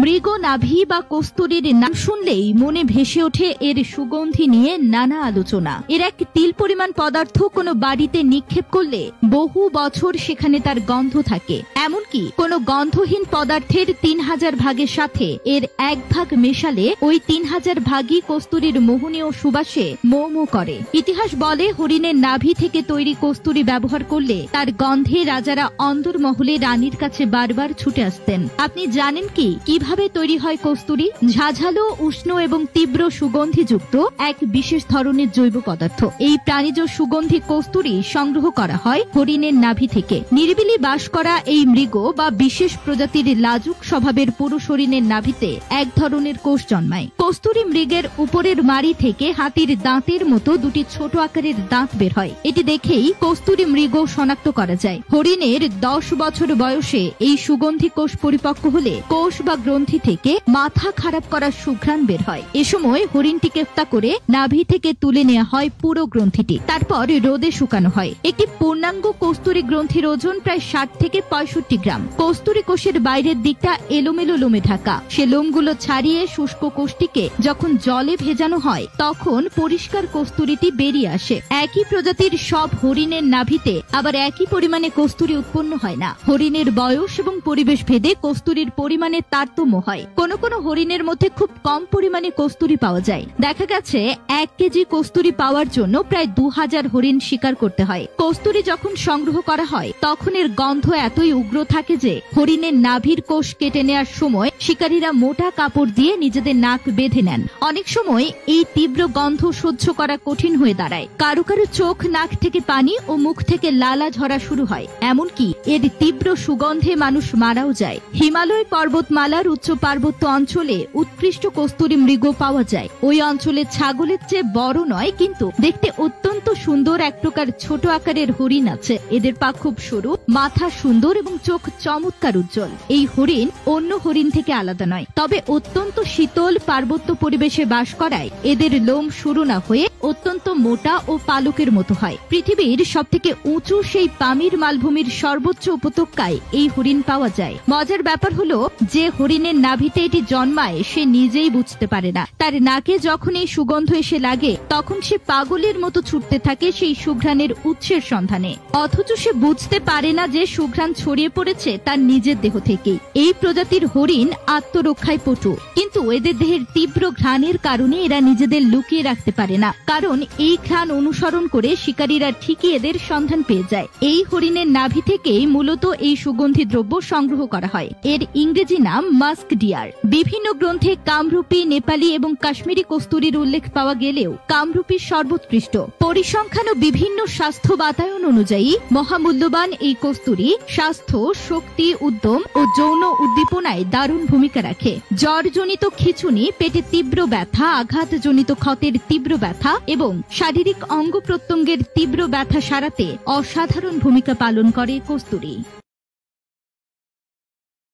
মৃগ নাভি বা কস্তুরীর নাম শুনলেই মনে ভেসে ওঠে এর সুগন্ধি নিয়ে নানা আলোচনা। এর এক তিল পরিমাণ পদার্থ কোনো বাড়িতে নিক্ষেপ করলে বহু বছর সেখানে তার গন্ধ থাকে। এমনকি কোনো গন্ধহীন পদার্থের 3000 ভাগের সাথে এর 1 ভাগ মেশালে ওই 3000 ভাগই কস্তুরীর মোহনীয় সুবাসে মো মো করে। ইতিহাস বলে হরিণের নাভি থেকে তৈরি কস্তুরী ব্যবহার করলে তার গন্ধে রাজারা অন্দরমহলে রানীর কাছে বারবার ছুটে আসতেন। আপনি জানেন কি কিভাবে তৈরি হয় কস্তুরী? ঝাঝালো, উষ্ণ এবং তীব্র সুগন্ধিযুক্ত এক বিশেষ ধরনের জৈব পদার্থ। এই প্রাণীজ সুগন্ধি কস্তুরী সংগ্রহ করা হয় হরিণের নাভি থেকে। নিরিবিলি বাস করা এই মৃগ বা বিশেষ প্রজাতির লাজুক স্বভাবের পুরুষ হরিণের নাভিতে এক ধরনের কোষ জন্মায়। কস্তুরী মৃগের উপরের মাড়ি থেকে হাতির দাঁতের মতো দুটি ছোট আকারের দাঁত বের হয়। এটি দেখেই কস্তুরী মৃগ শনাক্ত করা যায়। হরিণের 10 বছর বয়সে এই সুগন্ধি কোষ পরিপক্ক হলে কোষ বা গ্রন্থি থেকে মাথা খারাপ করার সুঘ্রাণ বের হয়। এ সময় হরিণটিকে হত্যা করে নাভি থেকে তুলে নেওয়া হয় পুরো গ্রন্থিটি। তারপর রোদে শুকানো হয়। একটি পূর্ণাঙ্গ কস্তুরী গ্রন্থির ওজন প্রায় 60 থেকে 65 গ্রাম। কস্তুরী কোষের বাইরের দিকটা এলোমেলো লোমে ঢাকা। সে লোমগুলো ছাড়িয়ে শুষ্ক কোষটিকে যখন জলে ভেজানো হয় তখন পরিষ্কার কস্তুরীটি বেরিয়ে আসে। একই প্রজাতির সব হরিণের নাভিতে আবার একই পরিমাণে কস্তুরী উৎপন্ন হয় না। হরিণের বয়স এবং পরিবেশ ভেদে কস্তুরীর পরিমাণে তারতম্য হয়। কোন কোন হরিণের মধ্যে খুব কম পরিমাণে কস্তুরী পাওয়া যায়। দেখা গেছে 1 কেজি কস্তুরী পাওয়ার জন্য প্রায় 2000 হরিণ শিকার করতে হয়। কস্তুরী যখন সংগ্রহ করা হয় তখন এর গন্ধ এতই উগ্র থাকে যে হরিণের নাভির কোষ কেটে নেওয়ার সময় শিকারীরা মোটা কাপড় দিয়ে নিজেদের নাক বেঁধে নেন। অনেক সময় এই তীব্র গন্ধ সহ্য করা কঠিন হয়ে দাঁড়ায়। কারো কারো চোখ, নাক থেকে পানি ও মুখ থেকে লালা ঝরা শুরু হয়। এমনকি এর তীব্র সুগন্ধে মানুষ মারাও যায়। হিমালয় পর্বতমালার উচ্চ পার্বত্য অঞ্চলে উৎকৃষ্ট কস্তুরী মৃগ পাওয়া যায়। ওই অঞ্চলে ছাগলের চেয়ে বড় নয়, কিন্তু দেখতে অত্যন্ত সুন্দর এক প্রকার ছোট আকারের হরিণ আছে। এদের পা খুব সরু, মাথা সুন্দর এবং চোখ চমৎকার উজ্জ্বল। এই হরিণ অন্য হরিণ থেকে আলাদা নয়, তবে অত্যন্ত শীতল পার্বত্য পরিবেশে বাস করায় এদের লোম সরু না হয়ে অত্যন্ত মোটা ও পালকের মতো হয়। পৃথিবীর সবথেকে উঁচু সেই পামির মালভূমির সর্বোচ্চ উপত্যকায় এই হরিণ পাওয়া যায়। মজার ব্যাপার হলো যে হরিণের নাভিতে এটি জন্মায় সে নিজেই বুঝতে পারে না। তার নাকে যখন এই সুগন্ধ এসে লাগে তখন সে পাগলের মতো ছুটতে থাকে সেই সুঘ্রাণের উৎসের সন্ধানে। অথচ সে বুঝতে পারে না যে সুঘ্রাণ ছড়িয়ে পড়েছে তার নিজের দেহ থেকেই। এই প্রজাতির হরিণ আত্মরক্ষায় পটু, কিন্তু এদের দেহের তীব্র ঘ্রাণের কারণে এরা নিজেদের লুকিয়ে রাখতে পারে না। কারণ এই ঘ্রাণ অনুসরণ করে শিকারীরা ঠিকই এদের সন্ধান পেয়ে যায়। এই হরিণের নাভি থেকেই মূলত এই সুগন্ধি দ্রব্য সংগ্রহ করা হয়। এর ইংরেজি নাম মাস্ক ডিয়ার। বিভিন্ন গ্রন্থে কামরূপী, নেপালি এবং কাশ্মীরি কস্তুরীর উল্লেখ পাওয়া গেলেও কামরূপী সর্বোৎকৃষ্ট। পরিসংখ্যান ও বিভিন্ন স্বাস্থ্য বাতায়ন অনুযায়ী মহামূল্যবান এই কস্তুরী স্বাস্থ্য, শক্তি, উদ্যম ও যৌন উদ্দীপনায় দারুণ ভূমিকা রাখে। জ্বরজনিত খিঁচুনি, পেটে তীব্র ব্যথা, আঘাতজনিত ক্ষতের তীব্র ব্যথা এবং শারীরিক অঙ্গ প্রত্যঙ্গের তীব্র ব্যথা সারাতে অসাধারণ ভূমিকা পালন করে কস্তুরী।